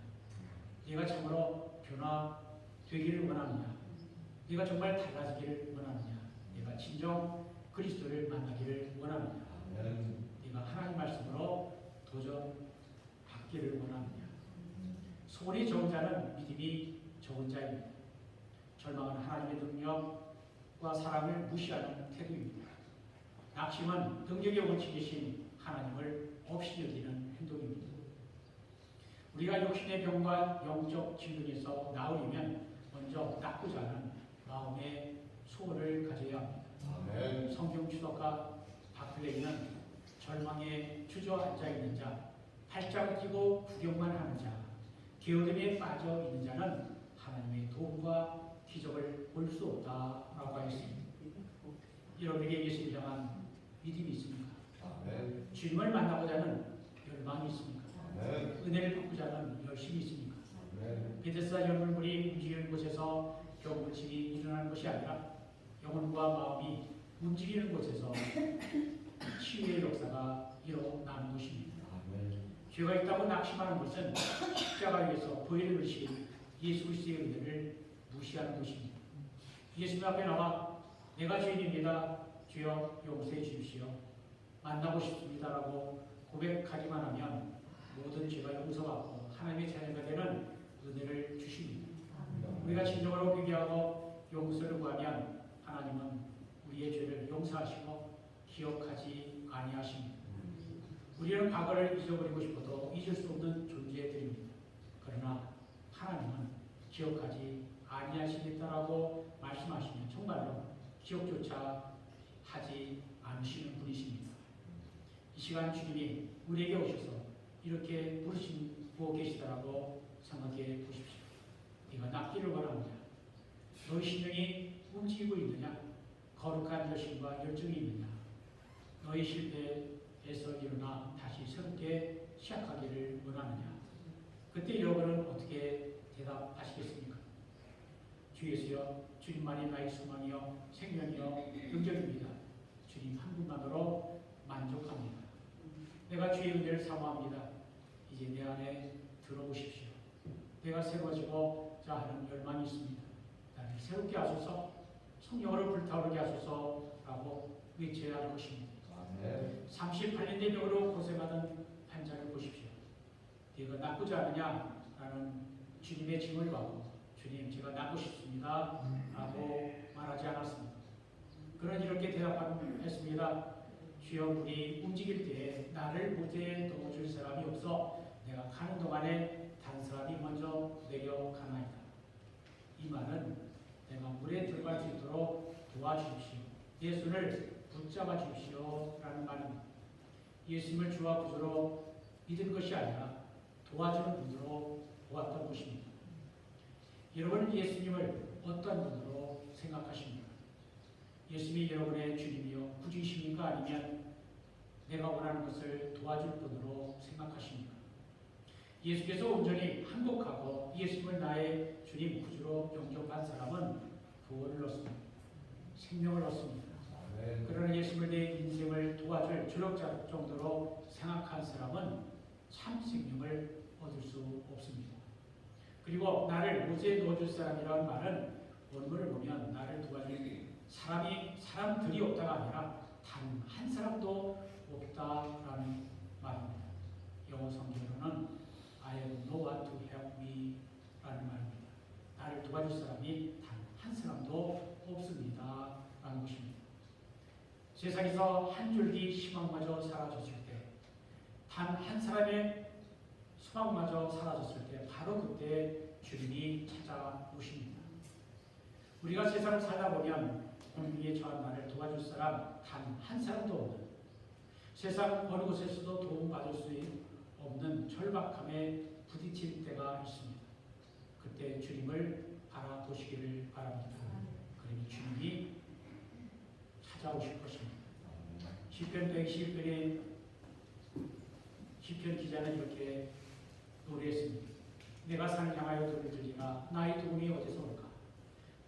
네가 참으로 변화되기를 원하느냐? 네가 정말 달라지기를 원하느냐? 네가 진정 그리스도를 만나기를 원하느냐? 네가 하나님 말씀으로 도전받기를 원하느냐? 소원이 적은 자는 믿음이 적은 자입니다. 절망은 하나님의 능력과 사랑을 무시하는 태도입니다. 낙심은 능력의 원칙이신 하나님을 없이 여기는 행동입니다. 우리가 육신의 병과 영적 질병에서 나으려면 먼저 낫고자 하는 마음의 소원을 가져야 합니다. 성경 추독가 바클레이는 절망에 주저앉아 있는 자, 팔짱을 끼고 구경만 하는 자, 게으름에 빠져 있는 자는 하나님의 도움과 기적을 볼 수 없다라고 하였습니다. 여러분에게 예수를 향한 믿음이 있습니까? 주님을 만나고자 하는 열망이 있습니까? 은혜를 받고자 하는 열심이 있습니까? 베데스다 연물물이 움직이는 곳에서 병고침이 일어나는 것이 아니라 영혼과 마음이 움직이는 곳에서 치유의 역사가 일어나는 것입니다. 죄가 있다고 낙심하는 것은 십자가 위에서 보혈을 흘리신 예수 그리스도의 은혜를 무시하는 것입니다. 예수님 앞에 나와 내가 죄인입니다. 주여 용서해 주십시오. 만나고 싶습니다라고 고백하기만 하면 모든 죄가 용서받고 하나님의 자녀가 되는 은혜를 주십니다. 우리가 진정으로 회개하고 용서를 구하면 하나님은 우리의 죄를 용서하시고 기억하지 아니하십니다. 우리는 과거를 잊어버리고 싶어도 잊을 수 없는 존재들입니다. 그러나 하나님은 기억하지 아니하시겠다라고 말씀하시면 정말로 기억조차 하지 않으시는 분이십니다. 이 시간 주님이 우리에게 오셔서 이렇게 부르시고 계시다라고 생각해 보십시오. 네가 낫기를 원하느냐? 너희 심령이 움직이고 있느냐? 거룩한 열심과 열정이 있느냐? 너희 실패에서 일어나 다시 새롭게 시작하기를 원하느냐? 그때 여러분은 어떻게 대답하시겠습니까? 주 예수여, 주님만이 나의 소망이요 생명이요 능력입니다. 주님 한 분만으로 만족합니다. 내가 주의 은혜를 사모합니다. 이제 내 안에 들어오십시오. 내가 새로워지고자 하는 열망이 있습니다. 나를 새롭게 하소서, 성령으로 불타오르게 하소서라고 외쳐야 할 것입니다. 38년의 병으로 고생하던 환자를 보십시오. 네가 낫고자 하느냐라는 주님의 질문을 받고 주님 제가 낫고 싶습니다 라고 말하지 않았습니다. 그는 이렇게 대답했습니다. 주여 물이 움직일 때에 나를 못에 넣어줄 사람이 없어 내가 가는 동안에 다른 사람이 먼저 내려가나이다. 이 말은 내가 물에 들어갈 수 있도록 도와주십시오. 내 손을 붙잡아 주십시오 라는 말입니다. 예수님을 주와 구주로 믿은 것이 아니라 도와주는 분으로 보았던 것입니다. 여러분은 예수님을 어떤 분으로 생각하십니까? 예수님이 여러분의 주님이요 구주이십니까? 아니면 내가 원하는 것을 도와줄 분으로 생각하십니까? 예수께서 온전히 항복하고 예수님을 나의 주님 구주로 영접한 사람은 구원을 얻습니다. 생명을 얻습니다. 그러나 예수님을 내 인생을 도와줄 주력자 정도로 생각한 사람은 참 생명을 얻을 수 없습니다. 그리고 나를 못에 넣어줄 사람이라는 말은 원문을 보면 나를 도와줄 사람들이 없다가 아니라 단 한 사람도 없다라는 말입니다. 영어 성경으로는 I have no one to help me 라는 말입니다. 나를 도와줄 사람이 단 한 사람도 없습니다 라는 것입니다. 세상에서 한 줄기 희망마저 사라졌을 때, 단 한 사람의 소망마저 사라졌을 때 바로 그때 주님이 찾아오십니다. 우리가 세상을 살다 보면 공기에 처한 나를 도와줄 사람 단 한 사람도 없는, 세상 어느 곳에서도 도움받을 수 없는 절박함에 부딪힐 때가 있습니다. 그때 주님을 바라보시기를 바랍니다. 그러니 주님이 찾아오실 것입니다. 시편 111편의 시편 기자는 이렇게 노래했습니다. 내가 산을 향하여 돌을 들리나 나의 도움이 어디서 올까?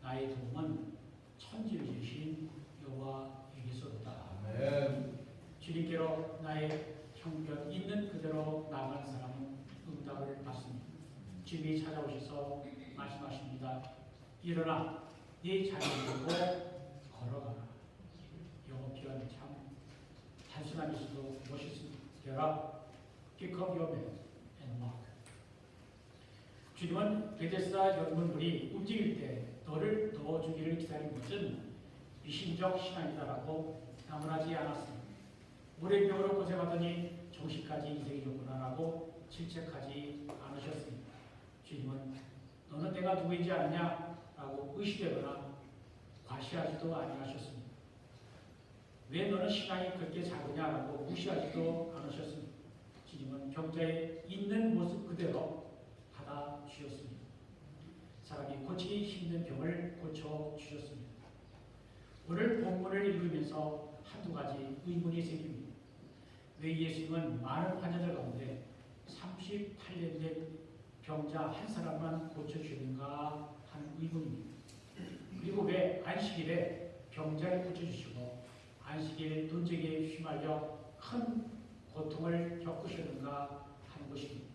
나의 도움은 천지를 지으신 여호와에게서로다. 아멘. 주님께로 나의 형편 있는 그대로 나아가는 사람은 응답을 받습니다. 주님이 찾아오셔서 말씀하십니다. 일어나 네 자리를 들고 걸어가라. 영어 표현 참 단순하면서도 멋있습니다. Get up, pick up your mat and walk. 주님은 베데스다 연못물이 움직일 때 너를 넣어주기를 기다린 것은 미신적 신앙이다라고 나무라지 않았습니다. 오랜 병으로 고생하더니 정식까지 인생이었구나라고 질책하지 않으셨습니다. 주님은 너는 내가 누구인지 아느냐라고 의심되거나 과시하지도 아니하셨습니다. 왜 너는 신앙이 그렇게 작으냐라고 무시하지도 않으셨습니다. 주님은 병자의 있는 모습 그대로 받아주셨습니다. 사람이 고치기 힘든 병을 고쳐주셨습니다. 오늘 본문을 읽으면서 한두 가지 의문이 생깁니다. 왜 예수님은 많은 환자들 가운데 38년 된 병자 한 사람만 고쳐주는가 하는 의문입니다. 그리고 왜 안식일에 병자를 고쳐주시고 안식일 논쟁에 휘말려 큰 고통을 겪으셨는가 하는 것입니다.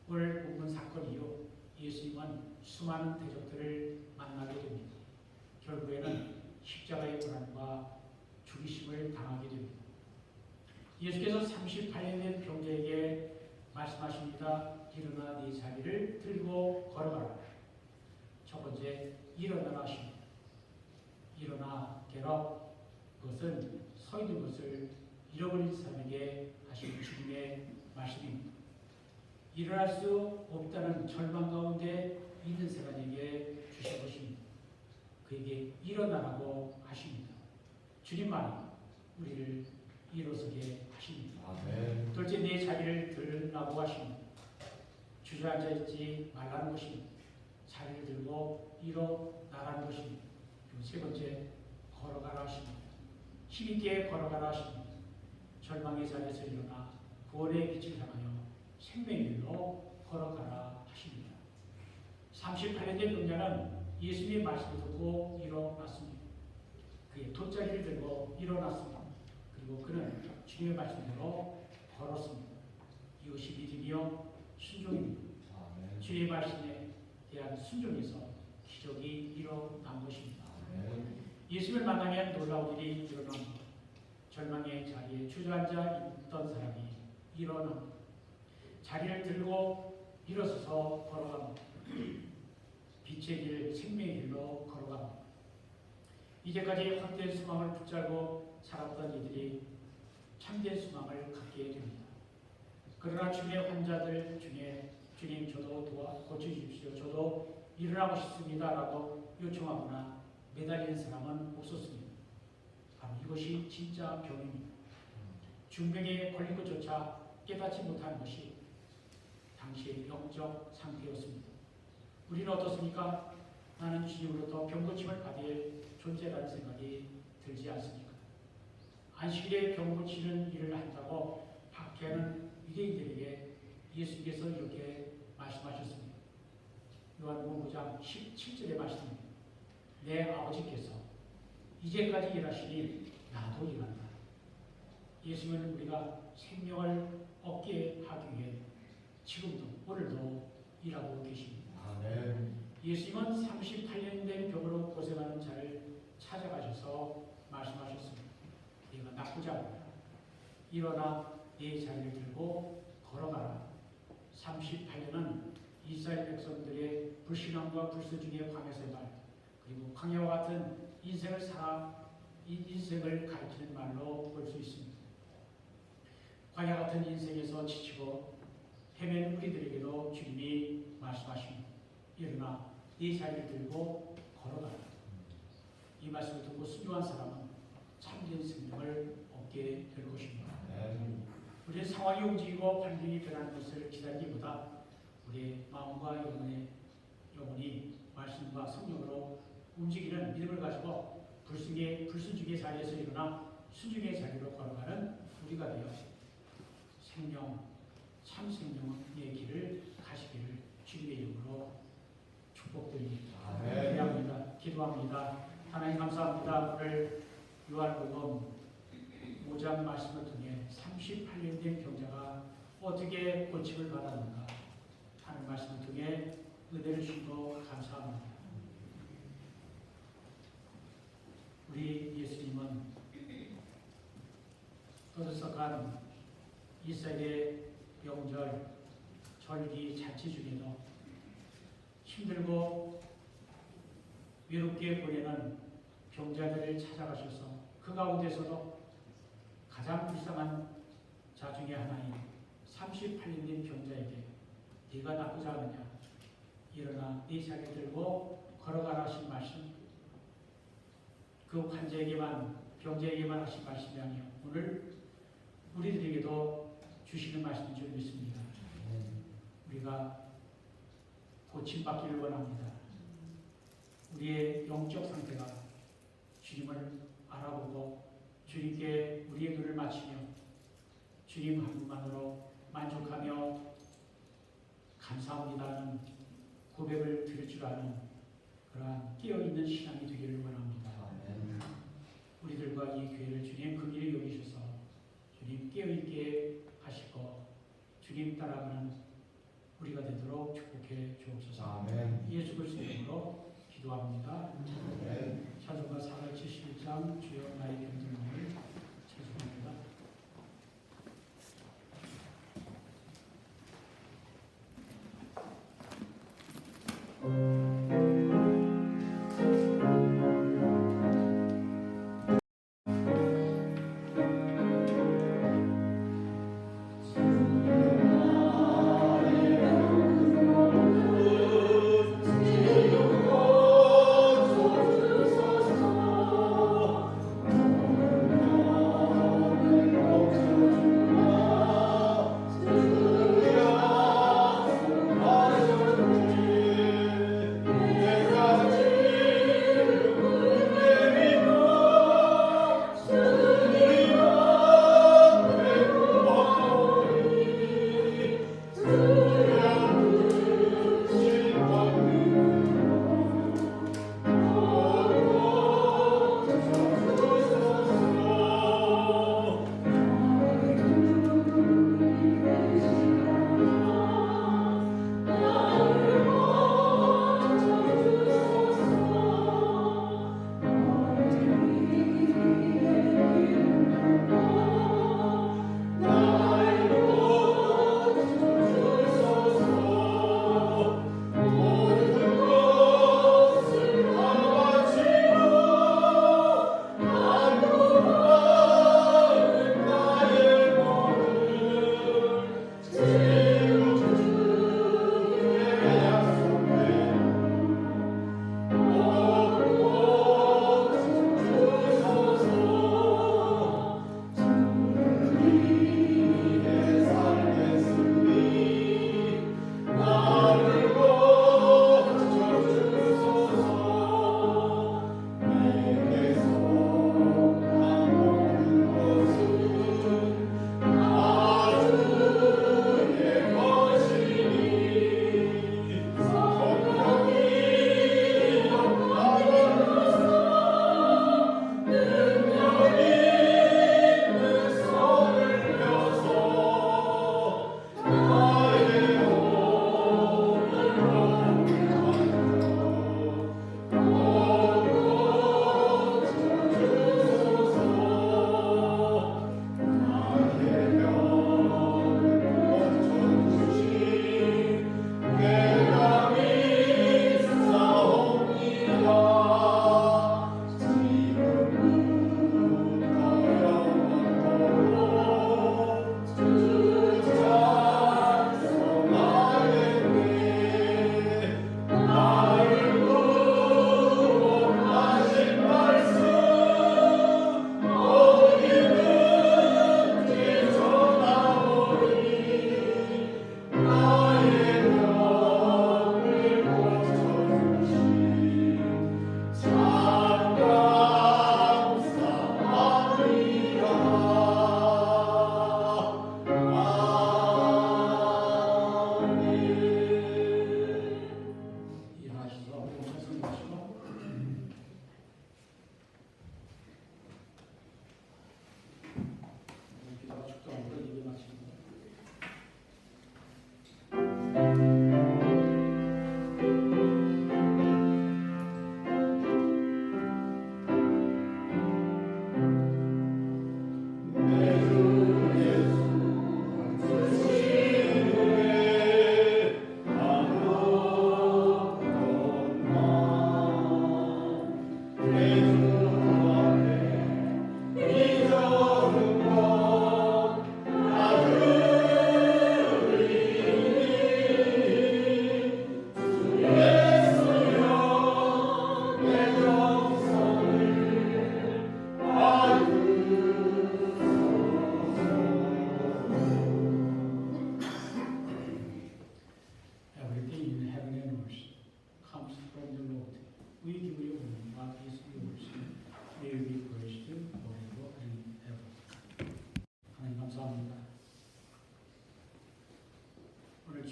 오늘 본문 사건 이후 예수님은 수많은 대적들을 만나게 됩니다. 결국에는 십자가의 고난과 죽이심을 당하게 됩니다. 예수께서 38년 된 병자에게 말씀하십니다. 일어나 네 자리를 들고 걸어가라. 첫 번째, 일어나라 하십니다. 일어나, get up. 그것은 서 있는 것을 잃어버린 사람에게 하신 주님의 말씀입니다. 일어날 수 없다는 절망 가운데 있는 사람에게 주신 것입니다. 그에게 일어나라고 하십니다. 주님만이 우리를 일어서게 하십니다. 아멘. 둘째, 내 자리를 들라고 하십니다. 주저앉아 있지 말라는 것입니다. 자리를 들고 일어나라는 것입니다. 그리고 세 번째, 걸어가라 하십니다. 힘있게 걸어가라 하십니다. 절망의 자리에서 일어나 구원의 빛을 향하여 생명의 길로 걸어가라 하십니다. 38년 된 병자는 예수님의 말씀을 듣고 일어났습니다. 그의 돗자리를 들고 일어났습니다. 그리고 그는 주님의 말씀대로 걸었습니다. 이것이 믿음이요 순종입니다. 아멘. 주의 말씀에 대한 순종에서 기적이 일어난 것입니다. 아멘. 예수를 만나면 놀라운 일이 일어납니다. 절망의 자리에 주저앉아 있던 사람이 일어납니다. 자리를 들고 일어서서 걸어갑니다. 빛의 길, 생명의 길로 걸어갑니다. 이제까지 헛된 수망을 붙잡고 살았던 이들이 참된 수망을 갖게 됩니다. 그러나 주님의 환자들 중에 주님 저도 고쳐주십시오. 저도 일어나고 싶습니다. 라고 요청하거나 매달리는 사람은 없었습니다. 바로 이것이 진짜 병입니다. 중병에 걸린 것조차 깨닫지 못하는 것이 당시의 영적 상태였습니다. 우리는 어떻습니까? 나는 주님으로부터 병고침을 받을 존재라는 생각이 들지 않습니까? 안식일에 병고치는 일을 한다고 박해하는 유대인들에게 예수께서 이렇게 말씀하셨습니다. 요한복음 5장 17절의 말씀입니다. 내 아버지께서 이제까지 일하시니 나도 일한다. 예수님은 우리가 생명을 얻게 하기 위해 지금도 오늘도 일하고 계십니다. 아멘. 예수님은 38년 된 병으로 고생하는 자를 찾아가셔서 말씀하셨습니다. 네가 나쁘지 않다. 일어나 네 자리를 들고 걸어가라. 38년은 이스라엘 백성들의 불신앙과 불순종의 광야 생활, 그리고 광야와 같은 인생을 가르치는 말로 볼 수 있습니다. 광야 같은 인생에서 지치고 헤맨 우리들에게도 주님이 말씀하십니다. 일어나 네 자리를 들고 걸어가라. 이 말씀을 듣고 순종한 사람은 참된 생명을 얻게 될 것입니다. 아멘. 우리는 상황이 움직이고 환경이 변하는 것을 기다리기보다 우리의 마음과 영혼이 말씀과 성령으로 움직이는 믿음을 가지고 불순종의 자리에서 일어나 순종의 자리로 걸어가는 우리가 되어 생명, 참 생명의 길을 가시기를 주님의 이름으로 축복드립니다. 기도합니다. 하나님 감사합니다. 오늘 요한복음 5장 말씀을 통해 38년 된 병자가 어떻게 고침을 받았는가 하는 말씀을 통해 은혜를 주시고 감사합니다. 우리 예수님은 떠들썩한 이스라엘의 명절, 절기, 잔치 중에도 힘들고 외롭게 보내는 병자들을 찾아가셔서 그 가운데서도 가장 불쌍한 자 중에 하나인 38년 된 병자에게 네가 나쁘지 않느냐, 일어나 네 자리를 들고 걸어가라 하신 말씀, 그 환자에게만, 병자에게만 하신 말씀이 아니요 오늘 우리들에게도 주시는 말씀인 줄 믿습니다. 우리가 고침받기를 원합니다. 우리의 영적 상태가 주님을 알아보고 주님께 우리의 눈을 맞추며 주님 한 분만으로 만족하며 감사합니다는 고백을 드릴 줄 아는 그러한 깨어있는 신앙이 되기를 원합니다. 우리들과 이 교회를 주님 긍휼히 여기셔서 주님 깨어있게 하시고 주님 따라가는 우리가 되도록 축복해 주옵소서. 예수 그리스도 이름으로 기도합니다. 찬송가 471장 주여 나의 병들음을 찬송합니다. 주소서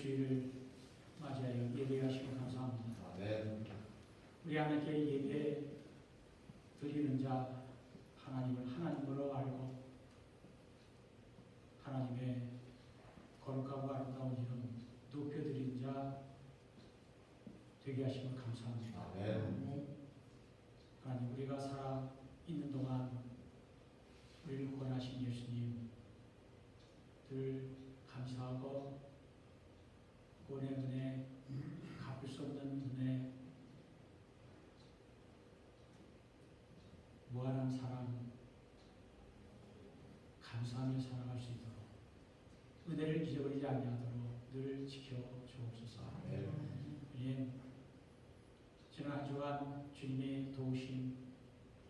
주일을 맞이하여 예배하시고 감사합니다. 아멘. 우리 하나님께 예배 드리는 자 하나님을 하나님으로 알고 하나님의 거룩하고 아름다운 이름 높여드린 자 되게 하시면 감사합니다. 아멘. 하나님 우리가 살아 있는 동안 우리를 구원하신 예수님 늘 감사하고 구원의 은혜 갚을 수 없는 은혜 무한한 사랑 감사하며 살아갈 수 있도록 은혜를 잊어버리지 아니하도록 늘 지켜 주옵소서. 아멘. 주님 지난 한 주간 주님의 도우심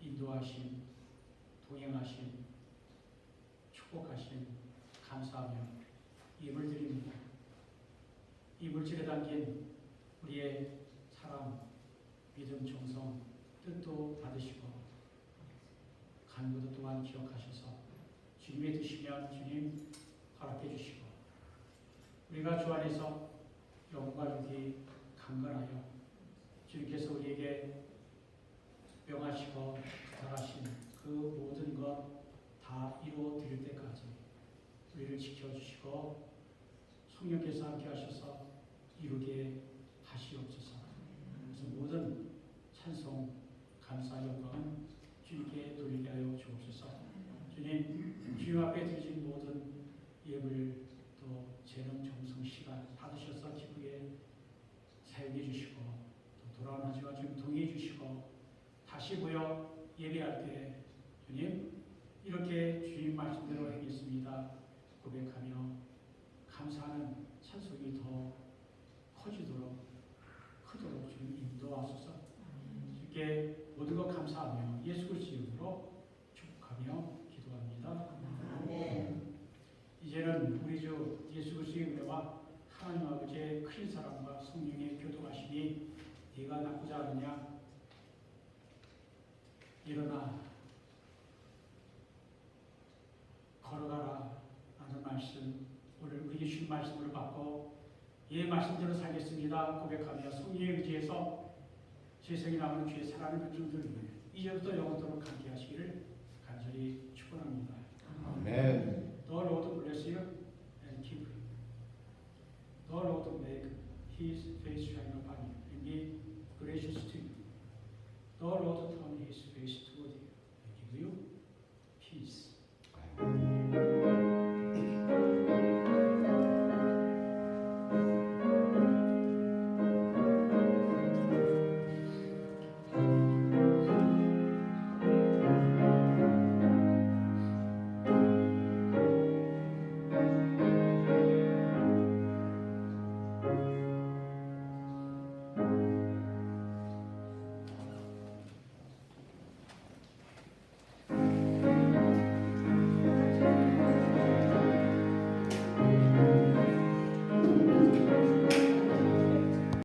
인도하심 동행하심 축복하심 감사하며 예물 드립니다. 이 물질에 담긴 우리의 사랑 믿음 정성 뜻도 받으시고 간구도 또한 기억하셔서 주님의 드시면 주님 허락해 주시고 우리가 주 안에서 영과 육이 강건하여 주님께서 우리에게 명하시고 부탁하신 그 모든 것 다 이루어 드릴 때까지 우리를 지켜주시고 성령께서 함께 하셔서 이루게 하시옵소서. 그래서 모든 찬송 감사 영광은 주님께 돌리게 하여 주옵소서. 주님 주님 앞에 드리신 모든 예물 또 재능 정성 시간 받으셔서 기쁘게 사용해 주시고 또 돌아온 한 주간 주님 동의해 주시고 다시 모여 예배할 때 주님 이렇게 주님 말씀대로 행했습니다 고백하며 감사하는 찬송이 더 커지도록 크도록 주님 인도하소서. 주께 모든 것 감사하며 예수 그리스도 이름으로 축복하며 기도합니다. 아멘. 이제는 우리 주 예수 그리스도의 은혜와 하나님 아버지의 큰 사랑과 성령의 교통하심이 네가 낳고자 하느냐 일어나 걸어가라 라는 말씀 오늘 우리 주신 말씀을 받고 예 말씀대로 살겠습니다 고백하며 성령에 의지해서 세상에 나오는 주의 사랑을 붙들고 이제부터 영원토록 함께 하시기를 간절히